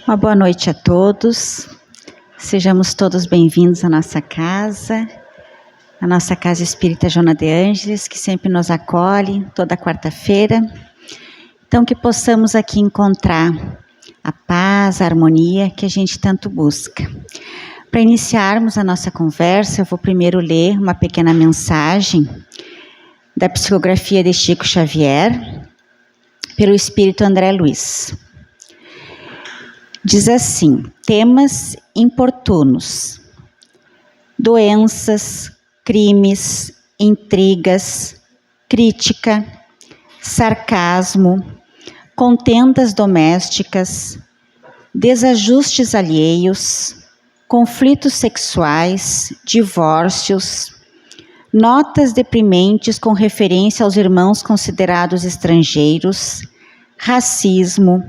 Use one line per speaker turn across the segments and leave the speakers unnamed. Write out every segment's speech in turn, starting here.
Uma boa noite a todos, sejamos todos bem-vindos à nossa casa, a nossa Casa Espírita Joana de Ângeles, que sempre nos acolhe toda quarta-feira. Então, que possamos aqui encontrar a paz, a harmonia que a gente tanto busca. Para iniciarmos a nossa conversa, eu vou primeiro ler uma pequena mensagem da psicografia de Chico Xavier, pelo Espírito André Luiz. Diz assim: temas importunos, doenças, crimes, intrigas, crítica, sarcasmo, contendas domésticas, desajustes alheios, conflitos sexuais, divórcios, notas deprimentes com referência aos irmãos considerados estrangeiros, racismo,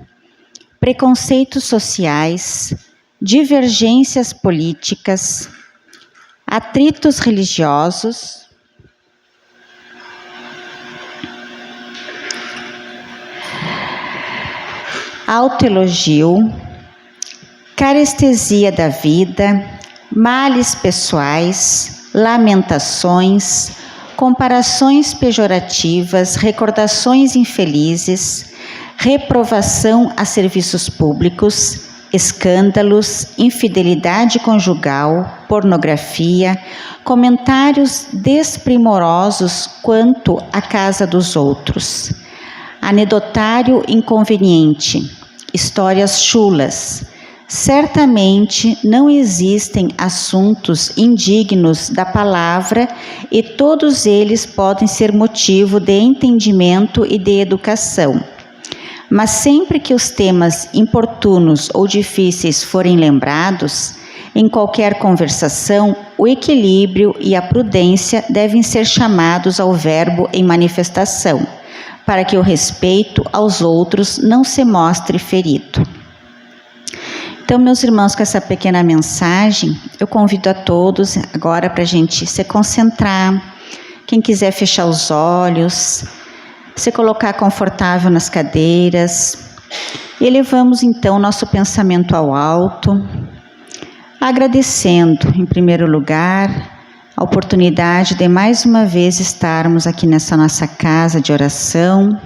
preconceitos sociais, divergências políticas, atritos religiosos, autoelogio, carestesia da vida, males pessoais, lamentações, comparações pejorativas, recordações infelizes, reprovação a serviços públicos, escândalos, infidelidade conjugal, pornografia, comentários desprimorosos quanto à casa dos outros, anedotário inconveniente, histórias chulas. Certamente não existem assuntos indignos da palavra e todos eles podem ser motivo de entendimento e de educação. Mas sempre que os temas importunos ou difíceis forem lembrados, em qualquer conversação, o equilíbrio e a prudência devem ser chamados ao verbo em manifestação, para que o respeito aos outros não se mostre ferido. Então, meus irmãos, com essa pequena mensagem, eu convido a todos agora para a gente se concentrar. Quem quiser fechar os olhos, se colocar confortável nas cadeiras, e elevamos então nosso pensamento ao alto, agradecendo, em primeiro lugar, a oportunidade de mais uma vez estarmos aqui nessa nossa casa de oração,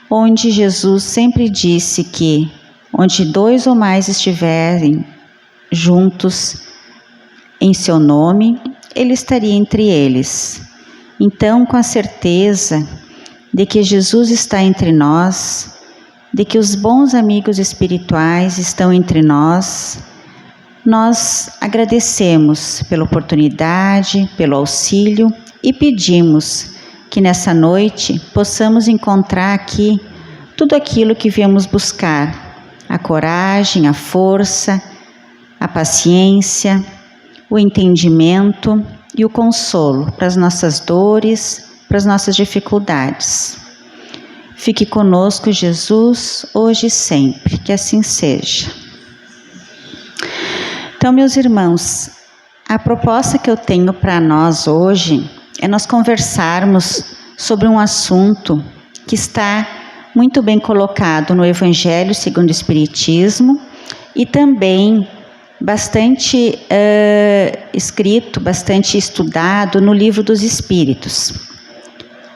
onde Jesus sempre disse que onde dois ou mais estiverem juntos em seu nome, Ele estaria entre eles. Então, com a certeza de que Jesus está entre nós, de que os bons amigos espirituais estão entre nós, nós agradecemos pela oportunidade, pelo auxílio e pedimos que nessa noite possamos encontrar aqui tudo aquilo que viemos buscar: a coragem, a força, a paciência, o entendimento e o consolo para as nossas dores, para as nossas dificuldades. Fique conosco, Jesus, hoje e sempre, que assim seja. Então, meus irmãos, a proposta que eu tenho para nós hoje é nós conversarmos sobre um assunto que está muito bem colocado no Evangelho segundo o Espiritismo e também bastante escrito, bastante estudado no Livro dos Espíritos.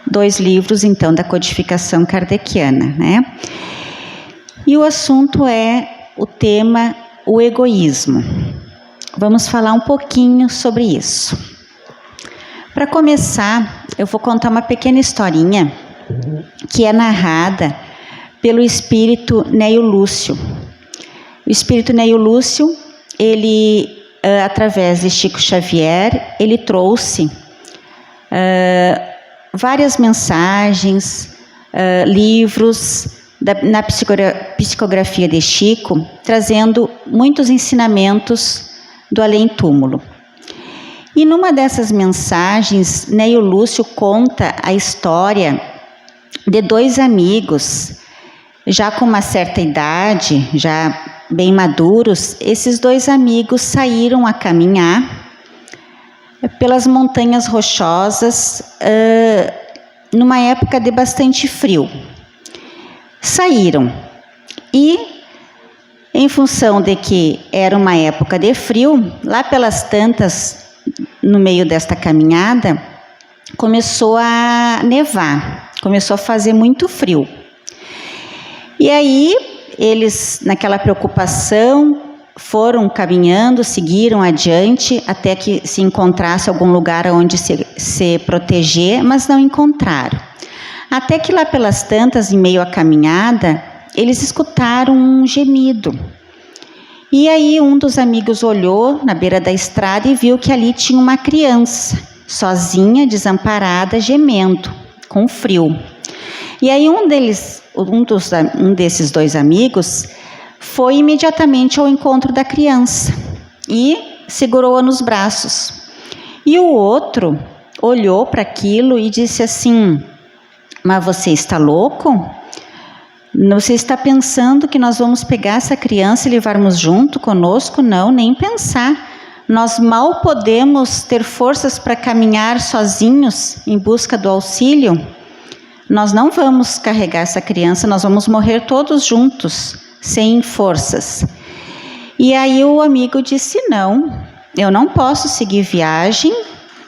2 livros, então, da codificação kardeciana, né? E o assunto é o tema, o egoísmo. Vamos falar um pouquinho sobre isso. Para começar, eu vou contar uma pequena historinha que é narrada pelo espírito Neio Lúcio. O espírito Neio Lúcio, ele, através de Chico Xavier, ele trouxe várias mensagens, livros na psicografia de Chico, trazendo muitos ensinamentos do além-túmulo. E numa dessas mensagens, Neio Lúcio conta a história de 2 amigos, já com uma certa idade, já bem maduros. Esses 2 amigos saíram a caminhar pelas montanhas rochosas, numa época de bastante frio. Saíram e Em função de que era uma época de frio, lá pelas tantas, no meio desta caminhada, começou a nevar, começou a fazer muito frio. E aí, eles, naquela preocupação, foram caminhando, seguiram adiante, até que se encontrasse algum lugar onde se proteger, mas não encontraram. Até que lá pelas tantas, em meio à caminhada, eles escutaram um gemido. E aí um dos amigos olhou na beira da estrada e viu que ali tinha uma criança, sozinha, desamparada, gemendo, com frio. E aí um desses dois amigos foi imediatamente ao encontro da criança e segurou-a nos braços. E o outro olhou para aquilo e disse assim: mas você está louco? Você está pensando que nós vamos pegar essa criança e levarmos junto conosco? Não, nem pensar. Nós mal podemos ter forças para caminhar sozinhos em busca do auxílio. Nós não vamos carregar essa criança, nós vamos morrer todos juntos, sem forças. E aí o amigo disse: não, eu não posso seguir viagem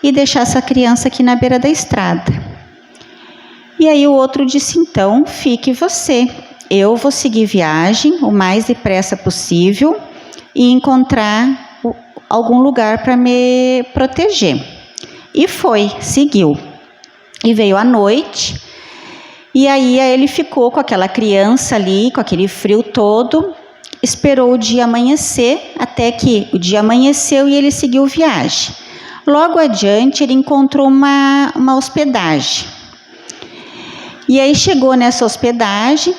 e deixar essa criança aqui na beira da estrada. E aí o outro disse: então, fique você. Eu vou seguir viagem o mais depressa possível e encontrar algum lugar para me proteger. E foi, seguiu. E veio à noite, e aí ele ficou com aquela criança ali, com aquele frio todo, esperou o dia amanhecer, até que o dia amanheceu e ele seguiu viagem. Logo adiante ele encontrou uma hospedagem. E aí chegou nessa hospedagem,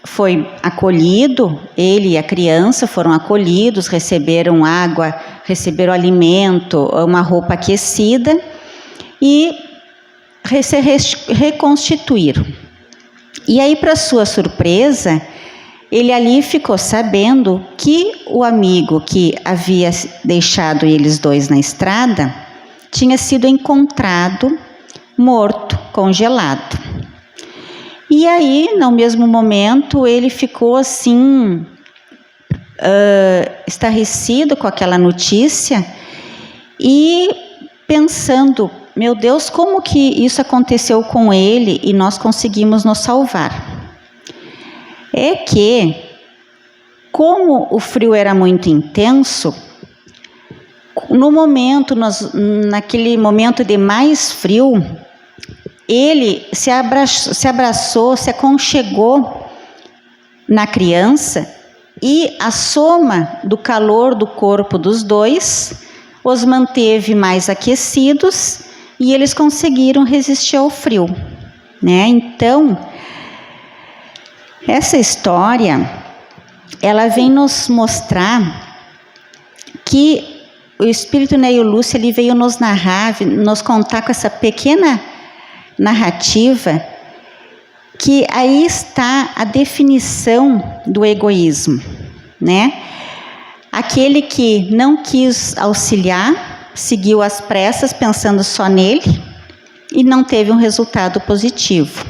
foi acolhido, ele e a criança foram acolhidos, receberam água, receberam alimento, uma roupa aquecida e se reconstituíram. E aí, para sua surpresa, ele ali ficou sabendo que o amigo que havia deixado eles dois na estrada tinha sido encontrado morto, congelado. E aí, no mesmo momento, ele ficou assim, estarrecido com aquela notícia e pensando: meu Deus, como que isso aconteceu com ele e nós conseguimos nos salvar? É que, como o frio era muito intenso, naquele momento de mais frio, ele se abraçou, se aconchegou na criança e a soma do calor do corpo dos dois os manteve mais aquecidos e eles conseguiram resistir ao frio, né? Então, essa história, ela vem nos mostrar que o Espírito Ney Lúcia, ele veio nos narrar, nos contar com essa pequena narrativa, que aí está a definição do egoísmo, né? Aquele que não quis auxiliar, seguiu às pressas pensando só nele e não teve um resultado positivo.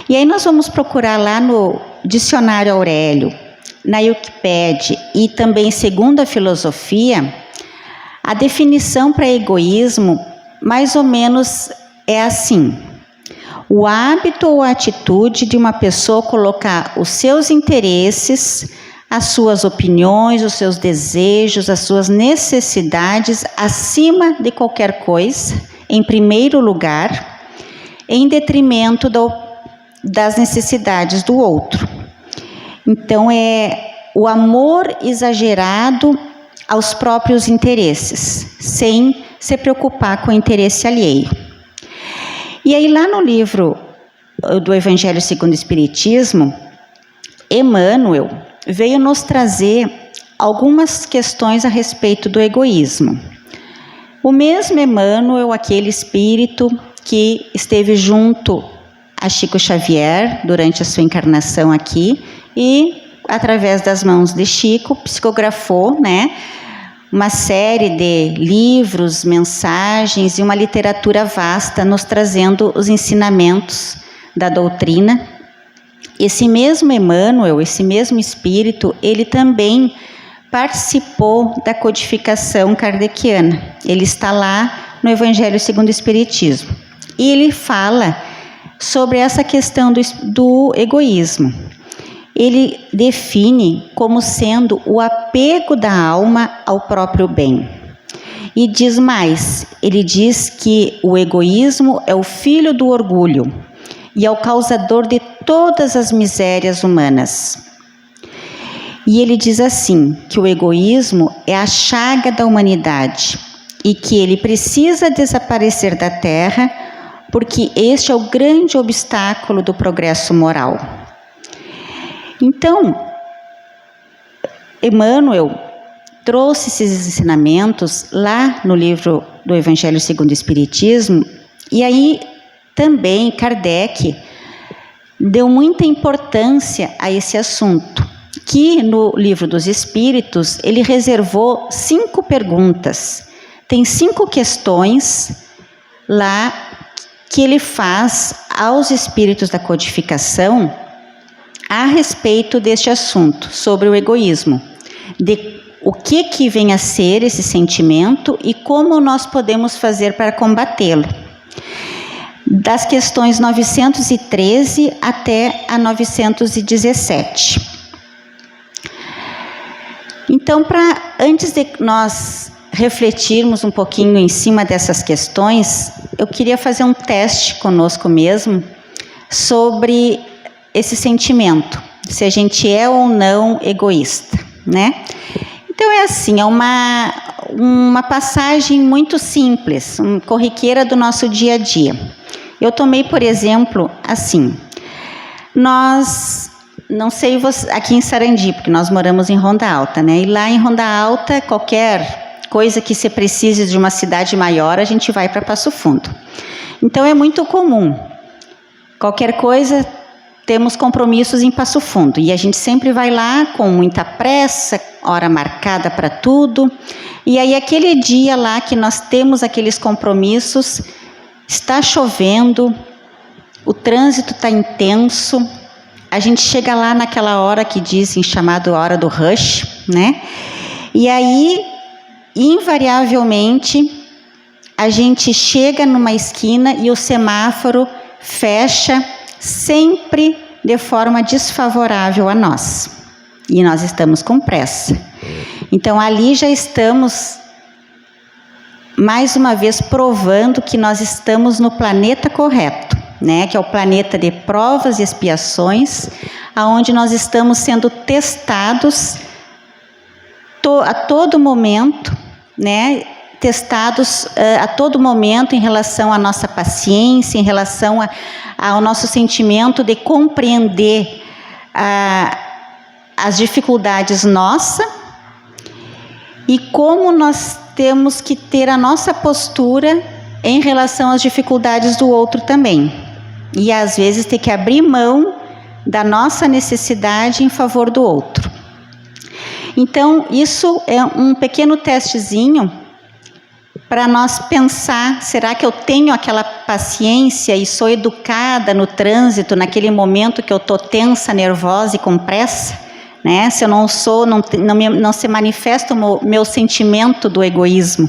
E aí nós vamos procurar lá no Dicionário Aurélio, na Wikipédia e também segundo a filosofia, a definição para egoísmo mais ou menos é assim: o hábito ou atitude de uma pessoa colocar os seus interesses, as suas opiniões, os seus desejos, as suas necessidades acima de qualquer coisa, em primeiro lugar, em detrimento das necessidades do outro. Então, é o amor exagerado aos próprios interesses, sem se preocupar com o interesse alheio. E aí, lá no livro do Evangelho segundo o Espiritismo, Emmanuel veio nos trazer algumas questões a respeito do egoísmo. O mesmo Emmanuel, aquele espírito que esteve junto a Chico Xavier durante a sua encarnação aqui e, através das mãos de Chico, psicografou, né, uma série de livros, mensagens e uma literatura vasta nos trazendo os ensinamentos da doutrina esse mesmo Emmanuel, esse mesmo espírito, ele também participou da codificação kardeciana. Ele está lá no Evangelho segundo o Espiritismo. E ele fala sobre essa questão do egoísmo. Ele define como sendo o apego da alma ao próprio bem. E diz mais, ele diz que o egoísmo é o filho do orgulho e é o causador de todas as misérias humanas. E ele diz assim, que o egoísmo é a chaga da humanidade e que ele precisa desaparecer da Terra porque este é o grande obstáculo do progresso moral. Então, Emmanuel trouxe esses ensinamentos lá no livro do Evangelho segundo o Espiritismo, e aí também Kardec deu muita importância a esse assunto, que no livro dos Espíritos ele reservou 5 perguntas. Tem 5 questões lá que ele faz aos espíritos da codificação a respeito deste assunto, sobre o egoísmo, de o que vem a ser esse sentimento e como nós podemos fazer para combatê-lo. Das questões 913 até a 917. Então, antes de nós refletirmos um pouquinho em cima dessas questões, eu queria fazer um teste conosco mesmo sobre esse sentimento, se a gente é ou não egoísta, né? Então é assim, é uma passagem muito simples, corriqueira do nosso dia a dia. Eu tomei, por exemplo, assim, nós, não sei aqui em Sarandi, porque nós moramos em Ronda Alta, né? E lá em Ronda Alta, qualquer coisa que você precise de uma cidade maior, a gente vai para Passo Fundo. Então é muito comum, qualquer coisa, temos compromissos em Passo Fundo, e a gente sempre vai lá com muita pressa, hora marcada para tudo, e aí aquele dia lá que nós temos aqueles compromissos, está chovendo, o trânsito está intenso, a gente chega lá naquela hora que dizem, chamada hora do rush, né? E aí, invariavelmente, a gente chega numa esquina e o semáforo fecha, sempre de forma desfavorável a nós. E nós estamos com pressa. Então, ali já estamos, mais uma vez, provando que nós estamos no planeta correto, né? Que é o planeta de provas e expiações, aonde nós estamos sendo testados a todo momento, né? Testados a todo momento em relação à nossa paciência, em relação ao nosso sentimento de compreender as dificuldades nossas e como nós temos que ter a nossa postura em relação às dificuldades do outro também. E às vezes ter que abrir mão da nossa necessidade em favor do outro. Então, isso é um pequeno testezinho para nós pensar, será que eu tenho aquela paciência e sou educada no trânsito, naquele momento que eu estou tensa, nervosa e com pressa? Né? Se eu não sou, não se manifesta o meu sentimento do egoísmo.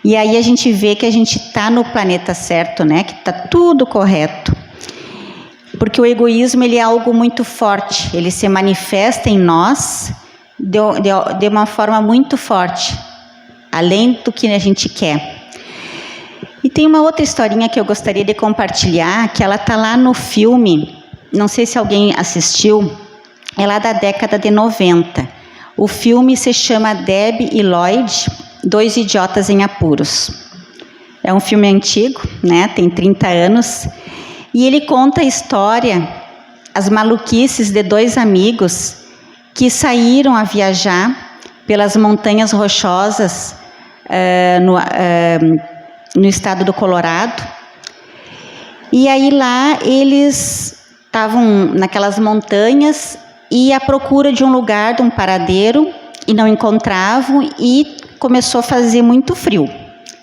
E aí a gente vê que a gente está no planeta certo, né? Que está tudo correto. Porque o egoísmo ele é algo muito forte, ele se manifesta em nós de uma forma muito forte, além do que a gente quer. E tem uma outra historinha que eu gostaria de compartilhar, que ela está lá no filme, não sei se alguém assistiu, é lá da década de 90. O filme se chama Debbie e Lloyd, Dois Idiotas em Apuros. É um filme antigo, né? Tem 30 anos, e ele conta a história, as maluquices de 2 amigos que saíram a viajar pelas montanhas rochosas no estado do Colorado. E aí lá eles estavam naquelas montanhas e à procura de um lugar, de um paradeiro, e não encontravam, e começou a fazer muito frio.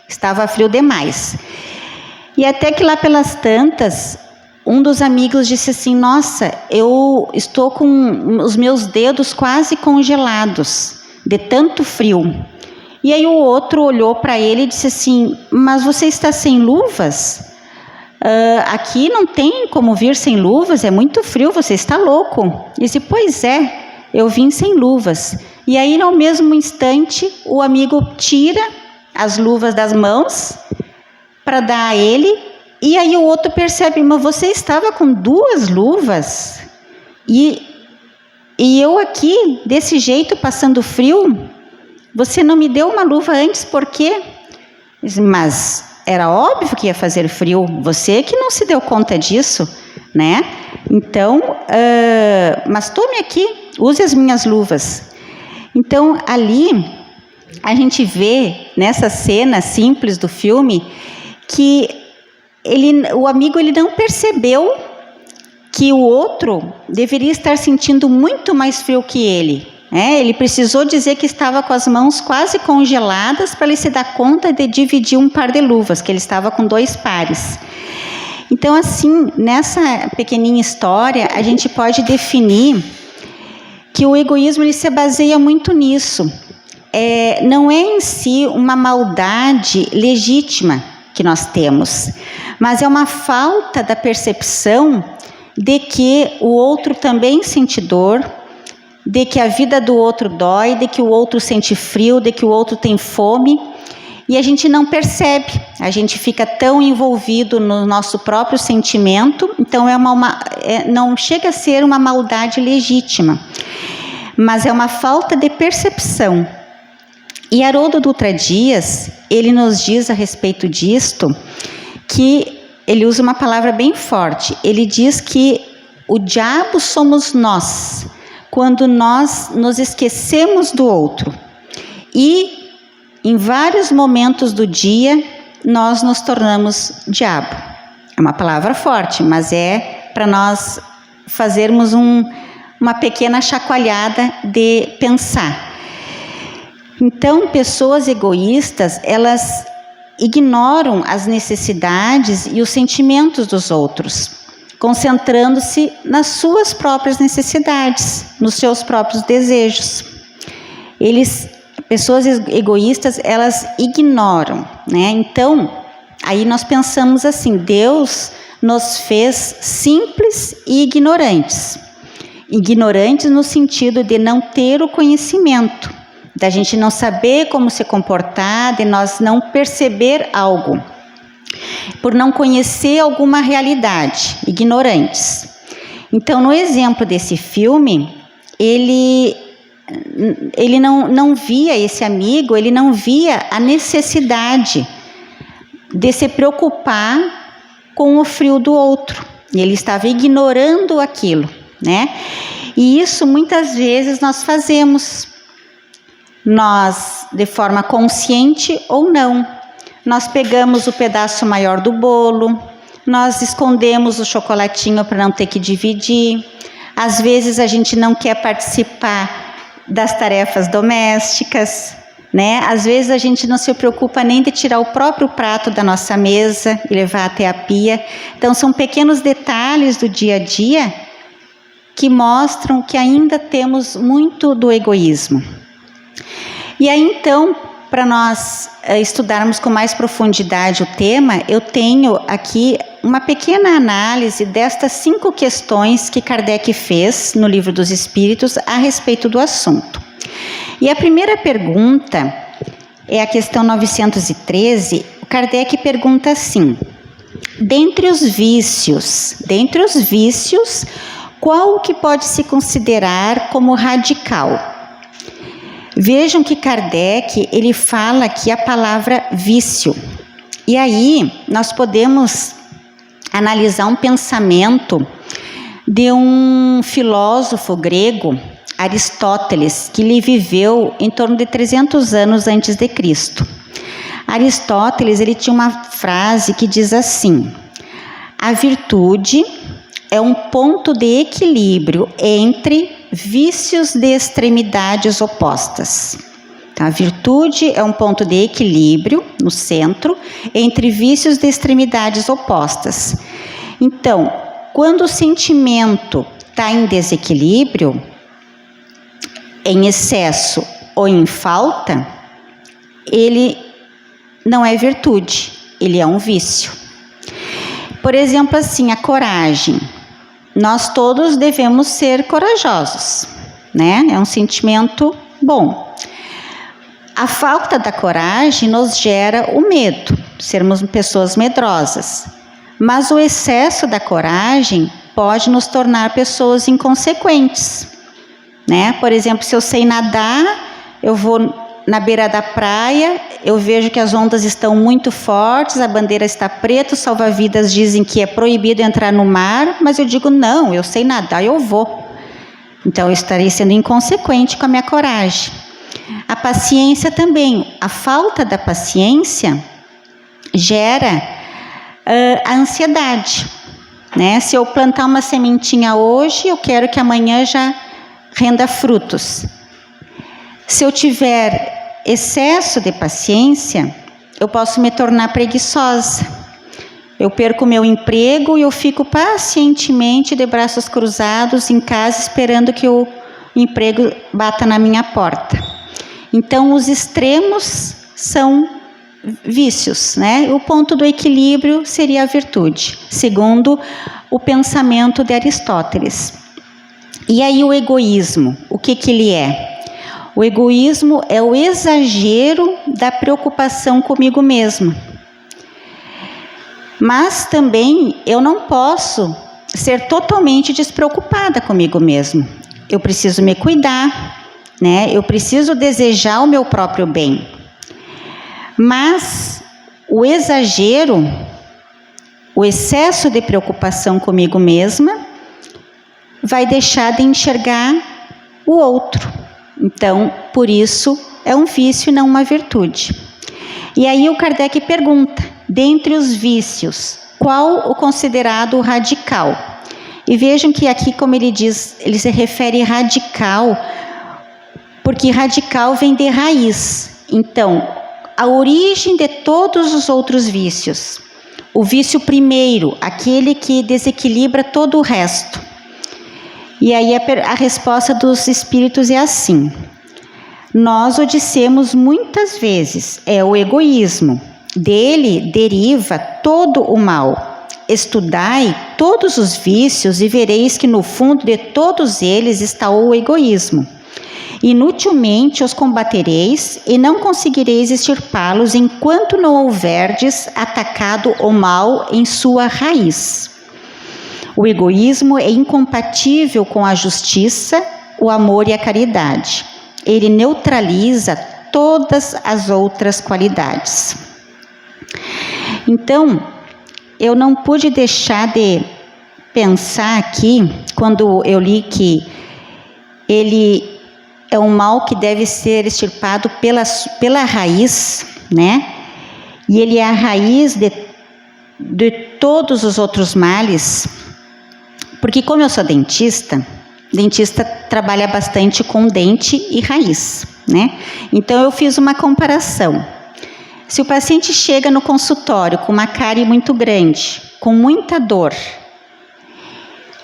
Estava frio demais. E até que lá pelas tantas, um dos amigos disse assim: nossa, eu estou com os meus dedos quase congelados, de tanto frio. E aí o outro olhou para ele e disse assim: mas você está sem luvas? Aqui não tem como vir sem luvas, é muito frio, você está louco. Ele disse: pois é, eu vim sem luvas. E aí, no mesmo instante, o amigo tira as luvas das mãos para dar a ele, e aí o outro percebe: mas você estava com 2 luvas e eu aqui desse jeito passando frio, você não me deu uma luva antes, por quê? Mas era óbvio que ia fazer frio, você que não se deu conta disso, né? Então, mas tome aqui, use as minhas luvas. Então, ali, a gente vê, nessa cena simples do filme, que o amigo ele não percebeu que o outro deveria estar sentindo muito mais frio que ele. Ele precisou dizer que estava com as mãos quase congeladas para ele se dar conta de dividir um par de luvas, que ele estava com 2 pares. Então, assim, nessa pequenininha história, a gente pode definir que o egoísmo ele se baseia muito nisso. Não é em si uma maldade legítima que nós temos, mas é uma falta da percepção de que o outro também sente dor, de que a vida do outro dói, de que o outro sente frio, de que o outro tem fome, e a gente não percebe, a gente fica tão envolvido no nosso próprio sentimento. Então não chega a ser uma maldade legítima, mas é uma falta de percepção. E Haroldo Dutra Dias, ele nos diz a respeito disto, que ele usa uma palavra bem forte. Ele diz que o diabo somos nós, quando nós nos esquecemos do outro. E em vários momentos do dia, nós nos tornamos diabo. É uma palavra forte, mas é para nós fazermos uma pequena chacoalhada de pensar. Então, pessoas egoístas, elas ignoram as necessidades e os sentimentos dos outros, concentrando-se nas suas próprias necessidades, nos seus próprios desejos. Pessoas egoístas, elas ignoram, né? Então, aí nós pensamos assim: Deus nos fez simples e ignorantes. Ignorantes no sentido de não ter o conhecimento, da gente não saber como se comportar, de nós não perceber algo, por não conhecer alguma realidade, ignorantes. Então, no exemplo desse filme, ele não via, esse amigo, ele não via a necessidade de se preocupar com o frio do outro. Ele estava ignorando aquilo, né? E isso muitas vezes nós fazemos, nós de forma consciente ou não. Nós pegamos o pedaço maior do bolo, nós escondemos o chocolatinho para não ter que dividir. Às vezes a gente não quer participar das tarefas domésticas, né? Às vezes a gente não se preocupa nem de tirar o próprio prato da nossa mesa e levar até a pia. Então são pequenos detalhes do dia a dia que mostram que ainda temos muito do egoísmo. E aí então, para nós estudarmos com mais profundidade o tema, eu tenho aqui uma pequena análise destas 5 questões que Kardec fez no Livro dos Espíritos a respeito do assunto. E a primeira pergunta é a questão 913. Kardec pergunta assim: dentre os vícios, qual que pode se considerar como radical? Vejam que Kardec, ele fala aqui a palavra vício. E aí nós podemos analisar um pensamento de um filósofo grego, Aristóteles, que ele viveu em torno de 300 anos antes de Cristo. Aristóteles, ele tinha uma frase que diz assim: a virtude é um ponto de equilíbrio entre vícios de extremidades opostas. A virtude é um ponto de equilíbrio no centro entre vícios de extremidades opostas. Então, quando o sentimento está em desequilíbrio, em excesso ou em falta, ele não é virtude, ele é um vício. Por exemplo, assim, a coragem. Nós todos devemos ser corajosos, né? É um sentimento bom. A falta da coragem nos gera o medo, sermos pessoas medrosas. Mas o excesso da coragem pode nos tornar pessoas inconsequentes, né? Por exemplo, se eu sei nadar, eu vou na beira da praia, eu vejo que as ondas estão muito fortes, a bandeira está preta, os salva-vidas dizem que é proibido entrar no mar, mas eu digo, não, eu sei nadar, eu vou. Então, eu estarei sendo inconsequente com a minha coragem. A paciência também. A falta da paciência gera a ansiedade, né? Se eu plantar uma sementinha hoje, eu quero que amanhã já renda frutos. Se eu tiver excesso de paciência, eu posso me tornar preguiçosa. Eu perco meu emprego e eu fico pacientemente de braços cruzados em casa esperando que o emprego bata na minha porta. Então, os extremos são vícios, né? O ponto do equilíbrio seria a virtude, segundo o pensamento de Aristóteles. E aí o egoísmo, o que ele é? O egoísmo é o exagero da preocupação comigo mesma. Mas também eu não posso ser totalmente despreocupada comigo mesma. Eu preciso me cuidar, né? Eu preciso desejar o meu próprio bem. Mas o exagero, o excesso de preocupação comigo mesma, vai deixar de enxergar o outro. Então, por isso, é um vício e não uma virtude. E aí o Kardec pergunta, dentre os vícios, qual o considerado radical? E vejam que aqui, como ele diz, ele se refere radical, porque radical vem de raiz. Então, a origem de todos os outros vícios. O vício primeiro, aquele que desequilibra todo o resto. E aí a resposta dos espíritos é assim. Nós o dissemos muitas vezes, é o egoísmo. Dele deriva todo o mal. Estudai todos os vícios e vereis que no fundo de todos eles está o egoísmo. Inutilmente os combatereis e não conseguireis extirpá-los enquanto não houverdes atacado o mal em sua raiz. O egoísmo é incompatível com a justiça, o amor e a caridade. Ele neutraliza todas as outras qualidades. Então, eu não pude deixar de pensar aqui, quando eu li que ele é um mal que deve ser extirpado pela raiz, né? E ele é a raiz de todos os outros males. Porque como eu sou dentista trabalha bastante com dente e raiz, né? Então eu fiz uma comparação. Se o paciente chega no consultório com uma cárie muito grande, com muita dor,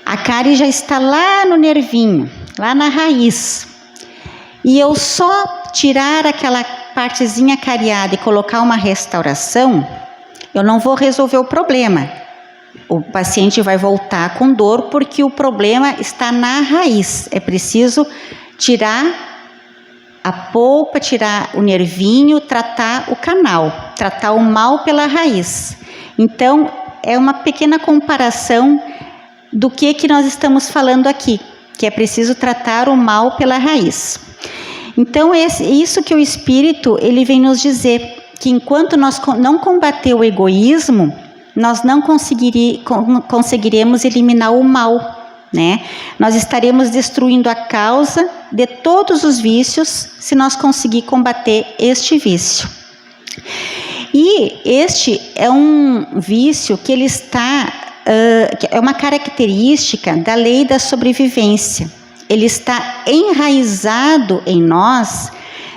a cárie já está lá no nervinho, lá na raiz, e eu só tirar aquela partezinha cariada e colocar uma restauração, eu não vou resolver o problema. O paciente vai voltar com dor porque o problema está na raiz. É preciso tirar a polpa, tirar o nervinho, tratar o canal, tratar o mal pela raiz. Então, é uma pequena comparação do que nós estamos falando aqui, que é preciso tratar o mal pela raiz. Então, isso que o Espírito ele vem nos dizer, que enquanto nós não combater o egoísmo, nós não conseguiremos eliminar o mal, né? Nós estaremos destruindo a causa de todos os vícios se nós conseguir combater este vício. E este é um vício que ele está, é uma característica da lei da sobrevivência. Ele está enraizado em nós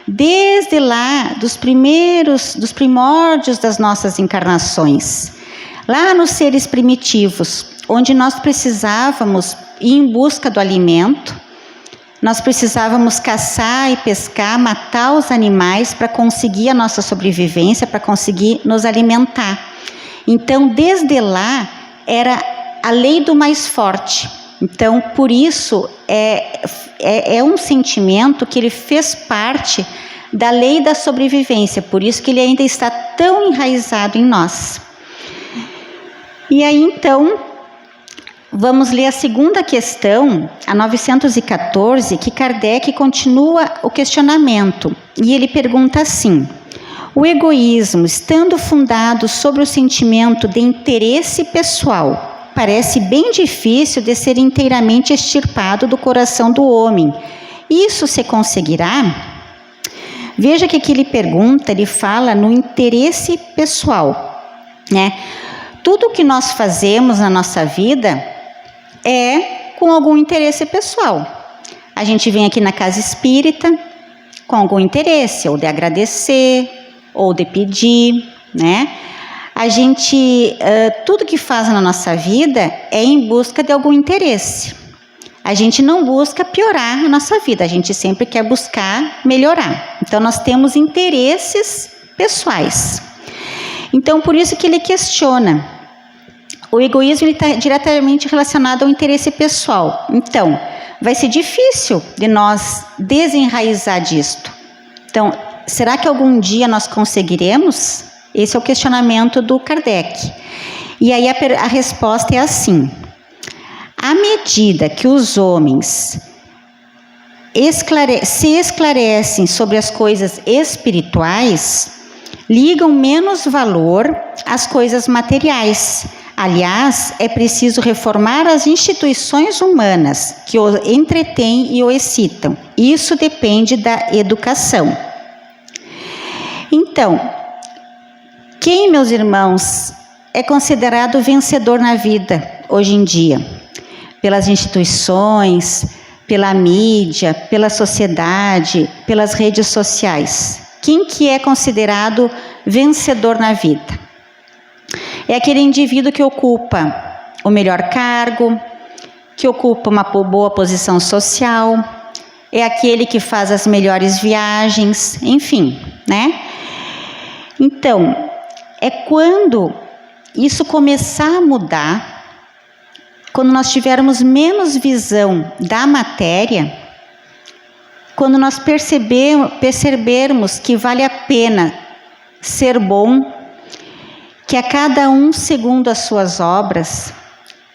desde lá dos primórdios das nossas encarnações. Lá nos seres primitivos, onde nós precisávamos ir em busca do alimento, nós precisávamos caçar e pescar, matar os animais para conseguir a nossa sobrevivência, para conseguir nos alimentar. Então, desde lá, era a lei do mais forte. Então, por isso, é um sentimento que ele fez parte da lei da sobrevivência, por isso que ele ainda está tão enraizado em nós. E aí, então, vamos ler a segunda questão, a 914, que Kardec continua o questionamento. E ele pergunta assim: o egoísmo, estando fundado sobre o sentimento de interesse pessoal, parece bem difícil de ser inteiramente extirpado do coração do homem. Isso se conseguirá? Veja que aqui ele pergunta, ele fala no interesse pessoal, né? Tudo que nós fazemos na nossa vida é com algum interesse pessoal. A gente vem aqui na casa espírita com algum interesse, ou de agradecer, ou de pedir, né? A gente, tudo que faz na nossa vida é em busca de algum interesse. A gente não busca piorar a nossa vida, a gente sempre quer buscar melhorar. Então, nós temos interesses pessoais. Então, por isso que ele questiona. O egoísmo está diretamente relacionado ao interesse pessoal. Então, vai ser difícil de nós desenraizar disto. Então, será que algum dia nós conseguiremos? Esse é o questionamento do Kardec. E aí a resposta é assim: à medida que os homens se esclarecem sobre as coisas espirituais, ligam menos valor às coisas materiais. Aliás, é preciso reformar as instituições humanas que o entretêm e o excitam. Isso depende da educação. Então, quem, meus irmãos, é considerado vencedor na vida hoje em dia? Pelas instituições, pela mídia, pela sociedade, pelas redes sociais. Quem que é considerado vencedor na vida? É aquele indivíduo que ocupa o melhor cargo, que ocupa uma boa posição social, é aquele que faz as melhores viagens, enfim, né? Então, é quando isso começar a mudar, quando nós tivermos menos visão da matéria, quando nós percebermos que vale a pena ser bom, que a cada um segundo as suas obras,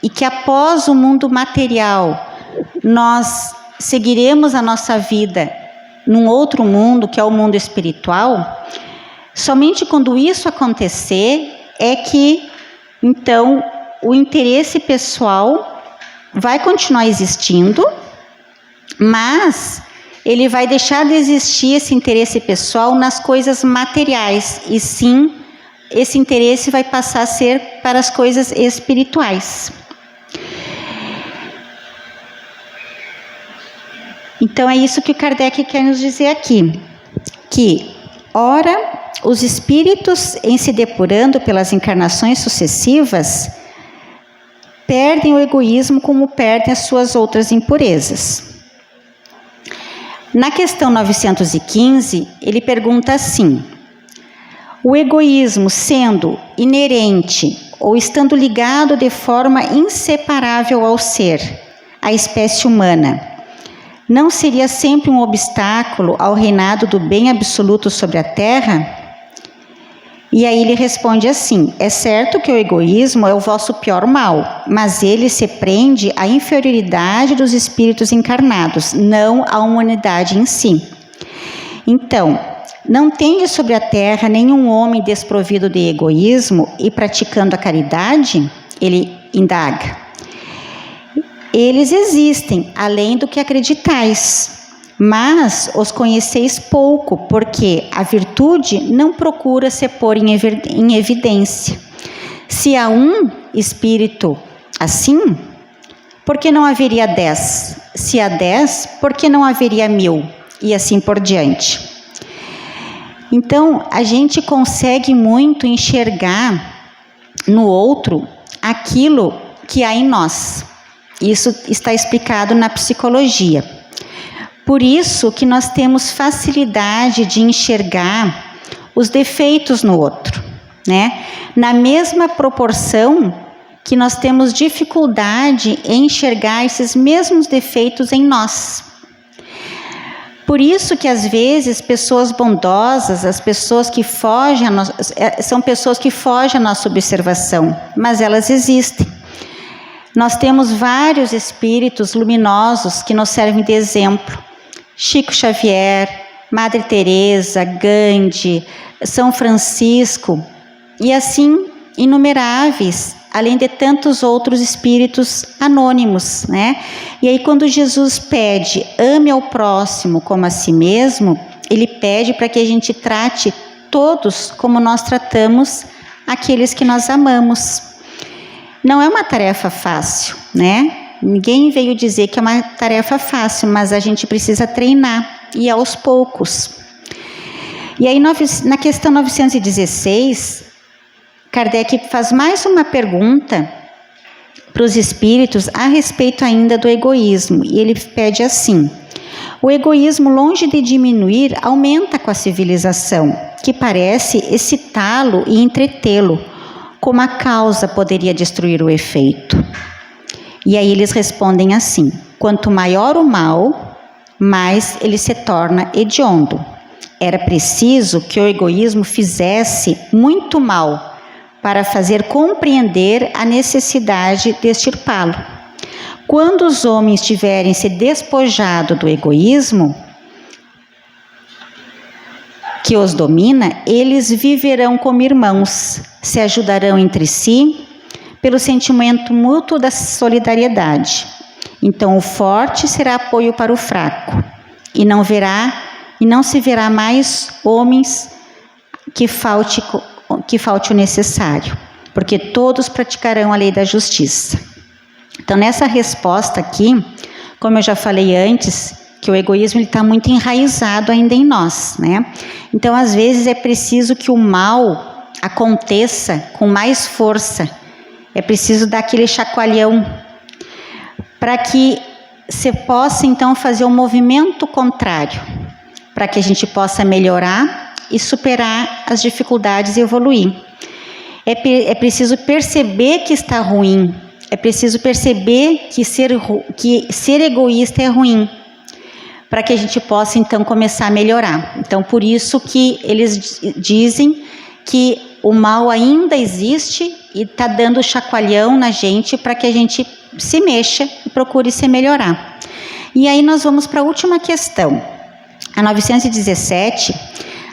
e que após o mundo material nós seguiremos a nossa vida num outro mundo, que é o mundo espiritual. Somente quando isso acontecer é que, então, o interesse pessoal vai continuar existindo, mas ele vai deixar de existir esse interesse pessoal nas coisas materiais, e sim, esse interesse vai passar a ser para as coisas espirituais. Então, é isso que o Kardec quer nos dizer aqui, que, ora, os espíritos, em se depurando pelas encarnações sucessivas, perdem o egoísmo como perdem as suas outras impurezas. Na questão 915, ele pergunta assim: o egoísmo, sendo inerente ou estando ligado de forma inseparável ao ser, à espécie humana, não seria sempre um obstáculo ao reinado do bem absoluto sobre a Terra? E aí ele responde assim: é certo que o egoísmo é o vosso pior mal, mas ele se prende à inferioridade dos espíritos encarnados, não à humanidade em si. Então, não tende sobre a terra nenhum homem desprovido de egoísmo e praticando a caridade? Ele indaga. Eles existem, além do que acreditais, mas os conheceis pouco, porque a virtude não procura se pôr em evidência. Se há um espírito assim, por que não haveria 10? Se há 10, por que não haveria 1000? E assim por diante. Então, a gente consegue muito enxergar no outro aquilo que há em nós. Isso está explicado na psicologia. Por isso que nós temos facilidade de enxergar os defeitos no outro, né? Na mesma proporção que nós temos dificuldade em enxergar esses mesmos defeitos em nós. Por isso que às vezes pessoas bondosas, as pessoas que fogem são pessoas que fogem à nossa observação, mas elas existem. Nós temos vários espíritos luminosos que nos servem de exemplo. Chico Xavier, Madre Teresa, Gandhi, São Francisco e assim inumeráveis, além de tantos outros espíritos anônimos, né? E aí quando Jesus pede, ame ao próximo como a si mesmo, ele pede para que a gente trate todos como nós tratamos aqueles que nós amamos. Não é uma tarefa fácil, né? Ninguém veio dizer que é uma tarefa fácil, mas a gente precisa treinar, e aos poucos. E aí, na questão 916, Kardec faz mais uma pergunta para os espíritos a respeito ainda do egoísmo. E ele pede assim: o egoísmo, longe de diminuir, aumenta com a civilização, que parece excitá-lo e entretê-lo, como a causa poderia destruir o efeito. E aí eles respondem assim: quanto maior o mal, mais ele se torna hediondo. Era preciso que o egoísmo fizesse muito mal para fazer compreender a necessidade de extirpá-lo. Quando os homens tiverem se despojado do egoísmo que os domina, eles viverão como irmãos, se ajudarão entre si pelo sentimento mútuo da solidariedade. Então o forte será apoio para o fraco, e não se verá mais homens que falte o necessário, porque todos praticarão a lei da justiça. Então nessa resposta aqui, como eu já falei antes, que o egoísmo está muito enraizado ainda em nós, né? Então às vezes é preciso que o mal aconteça com mais força. É preciso dar aquele chacoalhão para que se possa então fazer um movimento contrário, para que a gente possa melhorar e superar as dificuldades e evoluir. É preciso perceber que está ruim, é preciso perceber que ser egoísta é ruim, para que a gente possa então começar a melhorar. Então por isso que eles dizem que o mal ainda existe e está dando chacoalhão na gente para que a gente se mexa e procure se melhorar. E aí nós vamos para a última questão, a 917.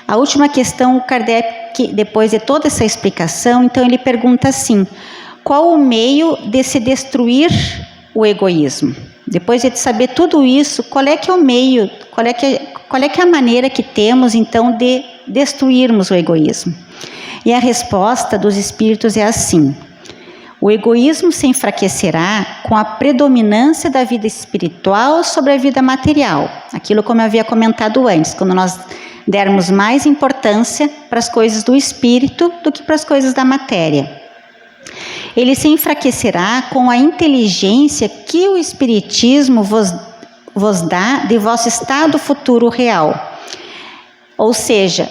A última questão, o Kardec, depois de toda essa explicação, então ele pergunta assim: qual o meio de se destruir o egoísmo? Depois de saber tudo isso, qual é que é o meio, qual é que é a maneira que temos então de destruirmos o egoísmo? E a resposta dos espíritos é assim: o egoísmo se enfraquecerá com a predominância da vida espiritual sobre a vida material. Aquilo como eu havia comentado antes, quando nós dermos mais importância para as coisas do espírito do que para as coisas da matéria. Ele se enfraquecerá com a inteligência que o espiritismo vos dá de vosso estado futuro real. Ou seja,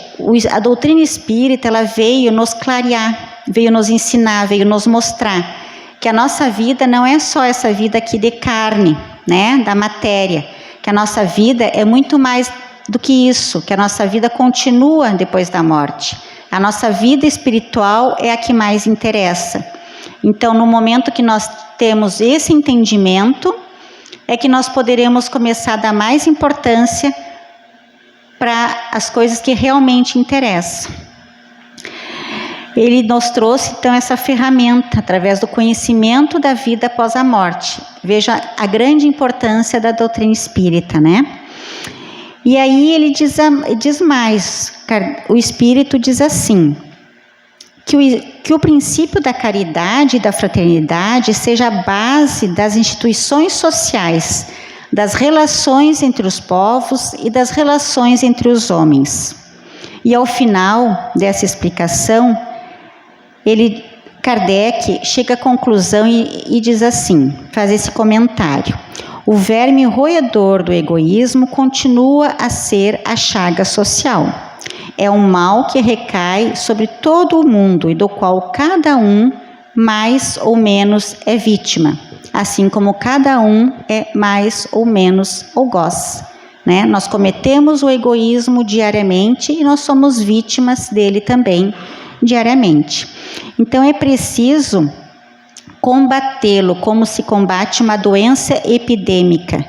a doutrina espírita, ela veio nos clarear, veio nos ensinar, veio nos mostrar que a nossa vida não é só essa vida aqui de carne, né, da matéria, que a nossa vida é muito mais do que isso, que a nossa vida continua depois da morte. A nossa vida espiritual é a que mais interessa. Então, no momento que nós temos esse entendimento, é que nós poderemos começar a dar mais importância para as coisas que realmente interessam. Ele nos trouxe, então, essa ferramenta, através do conhecimento da vida após a morte. Veja a grande importância da doutrina espírita, né? E aí ele diz mais, o Espírito diz assim, que o princípio da caridade e da fraternidade seja a base das instituições sociais, das relações entre os povos e das relações entre os homens. E ao final dessa explicação, ele Kardec chega à conclusão e diz assim, faz esse comentário: o verme roedor do egoísmo continua a ser a chaga social. É um mal que recai sobre todo o mundo e do qual cada um, mais ou menos, é vítima, assim como cada um é mais ou menos algoz, né? Nós cometemos o egoísmo diariamente e nós somos vítimas dele também diariamente. Então é preciso combatê-lo como se combate uma doença epidêmica.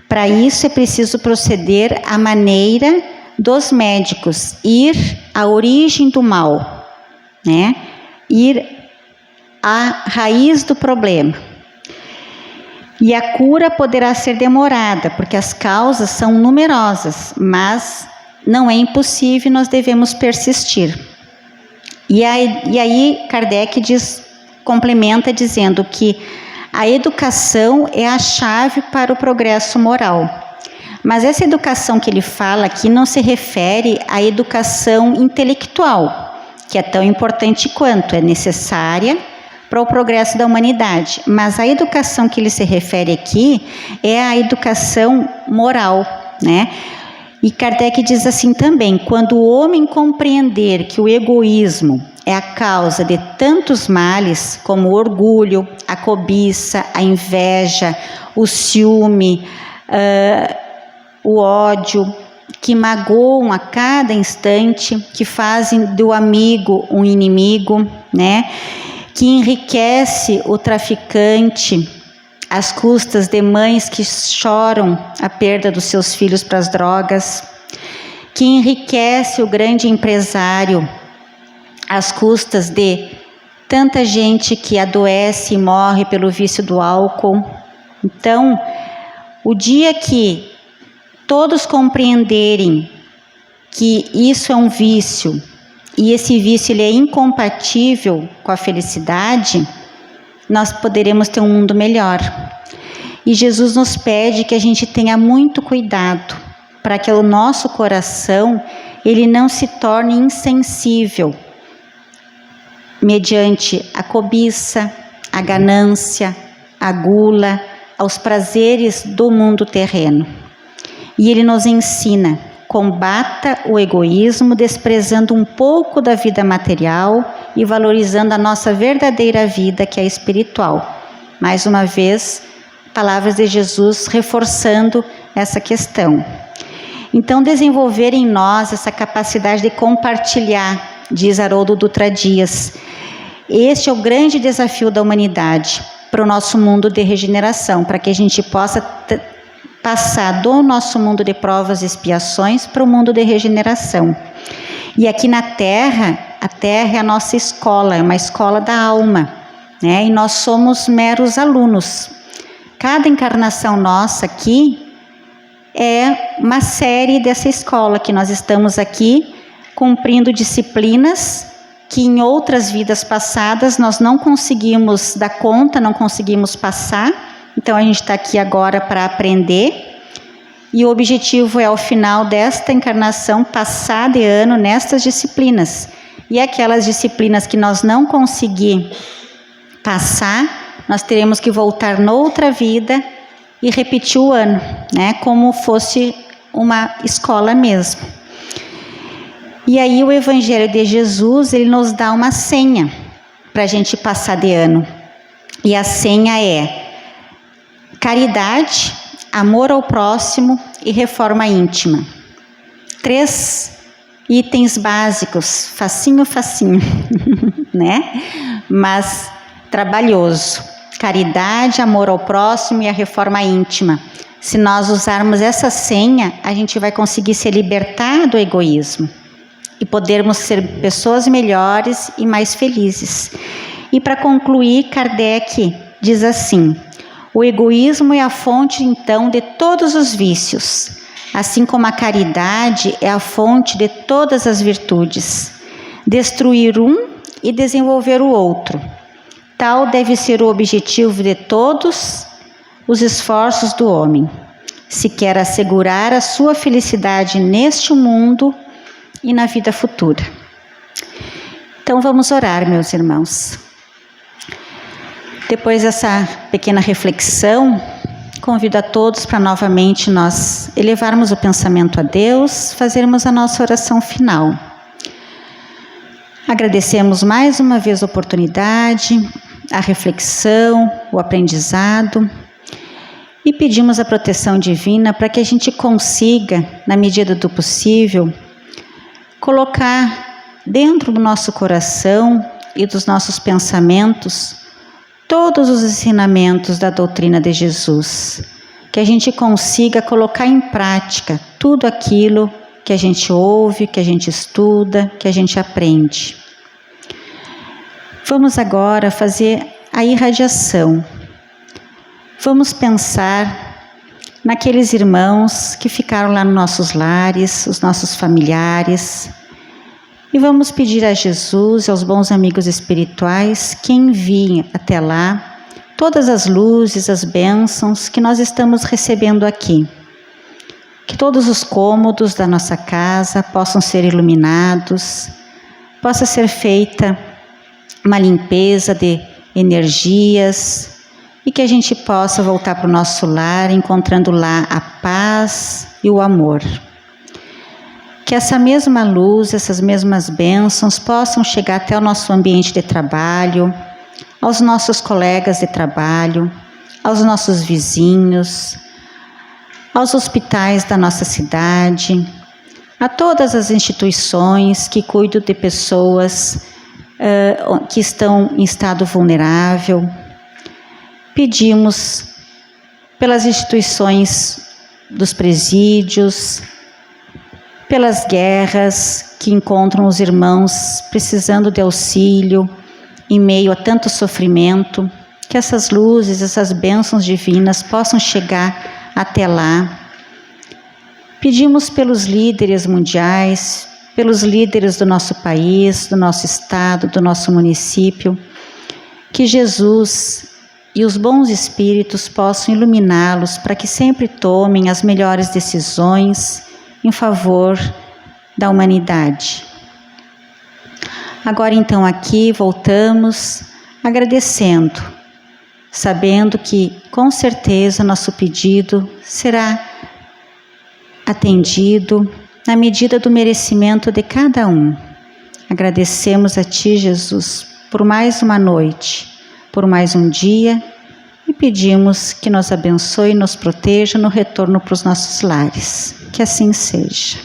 Para isso é preciso proceder à maneira dos médicos, ir à origem do mal, né? Ir à raiz do problema. E a cura poderá ser demorada, porque as causas são numerosas, mas não é impossível, nós devemos persistir. E aí Kardec complementa dizendo que a educação é a chave para o progresso moral. Mas essa educação que ele fala aqui não se refere à educação intelectual, que é tão importante quanto, é necessária para o progresso da humanidade. Mas a educação que ele se refere aqui é a educação moral, né? E Kardec diz assim também: quando o homem compreender que o egoísmo é a causa de tantos males, como o orgulho, a cobiça, a inveja, o ciúme, o ódio, que magoam a cada instante, que fazem do amigo um inimigo, né? Que enriquece o traficante às custas de mães que choram a perda dos seus filhos para as drogas, que enriquece o grande empresário às custas de tanta gente que adoece e morre pelo vício do álcool. Então, o dia que todos compreenderem que isso é um vício, e esse vício ele é incompatível com a felicidade, nós poderemos ter um mundo melhor. E Jesus nos pede que a gente tenha muito cuidado para que o nosso coração ele não se torne insensível mediante a cobiça, a ganância, a gula, aos prazeres do mundo terreno. E ele nos ensina: combata o egoísmo, desprezando um pouco da vida material e valorizando a nossa verdadeira vida, que é espiritual. Mais uma vez, palavras de Jesus reforçando essa questão. Então, desenvolver em nós essa capacidade de compartilhar, diz Haroldo Dutra Dias. Este é o grande desafio da humanidade para o nosso mundo de regeneração, para que a gente possa passar do nosso mundo de provas e expiações para o mundo de regeneração. E aqui na Terra, a Terra é a nossa escola, é uma escola da alma, né? E nós somos meros alunos. Cada encarnação nossa aqui é uma série dessa escola, que nós estamos aqui cumprindo disciplinas que em outras vidas passadas nós não conseguimos dar conta, não conseguimos passar. Então a gente está aqui agora para aprender, e o objetivo é, ao final desta encarnação, passar de ano nestas disciplinas. E aquelas disciplinas que nós não conseguir passar, nós teremos que voltar noutra vida e repetir o ano, né? Como fosse uma escola mesmo. E aí o Evangelho de Jesus, ele nos dá uma senha para a gente passar de ano. E a senha é caridade, amor ao próximo e reforma íntima. 3 itens básicos, facinho, né? Mas trabalhoso. Caridade, amor ao próximo e a reforma íntima. Se nós usarmos essa senha, a gente vai conseguir se libertar do egoísmo e podermos ser pessoas melhores e mais felizes. E para concluir, Kardec diz assim: o egoísmo é a fonte, então, de todos os vícios, assim como a caridade é a fonte de todas as virtudes. Destruir um e desenvolver o outro. Tal deve ser o objetivo de todos os esforços do homem, se quer assegurar a sua felicidade neste mundo e na vida futura. Então vamos orar, meus irmãos. Depois dessa pequena reflexão, convido a todos para novamente nós elevarmos o pensamento a Deus, fazermos a nossa oração final. Agradecemos mais uma vez a oportunidade, a reflexão, o aprendizado e pedimos a proteção divina para que a gente consiga, na medida do possível, colocar dentro do nosso coração e dos nossos pensamentos todos os ensinamentos da doutrina de Jesus, que a gente consiga colocar em prática tudo aquilo que a gente ouve, que a gente estuda, que a gente aprende. Vamos agora fazer a irradiação. Vamos pensar naqueles irmãos que ficaram lá nos nossos lares, os nossos familiares, e vamos pedir a Jesus e aos bons amigos espirituais que enviem até lá todas as luzes, as bênçãos que nós estamos recebendo aqui. Que todos os cômodos da nossa casa possam ser iluminados, possa ser feita uma limpeza de energias e que a gente possa voltar para o nosso lar encontrando lá a paz e o amor. Que essa mesma luz, essas mesmas bênçãos possam chegar até o nosso ambiente de trabalho, aos nossos colegas de trabalho, aos nossos vizinhos, aos hospitais da nossa cidade, a todas as instituições que cuidam de pessoas que estão em estado vulnerável. Pedimos pelas instituições dos presídios, pelas guerras que encontram os irmãos precisando de auxílio em meio a tanto sofrimento, que essas luzes, essas bênçãos divinas possam chegar até lá. Pedimos pelos líderes mundiais, pelos líderes do nosso país, do nosso estado, do nosso município, que Jesus e os bons espíritos possam iluminá-los para que sempre tomem as melhores decisões em favor da humanidade. Agora então aqui voltamos agradecendo, sabendo que com certeza nosso pedido será atendido na medida do merecimento de cada um. Agradecemos a Ti, Jesus, por mais uma noite, por mais um dia e pedimos que nos abençoe e nos proteja no retorno para os nossos lares. Que assim seja.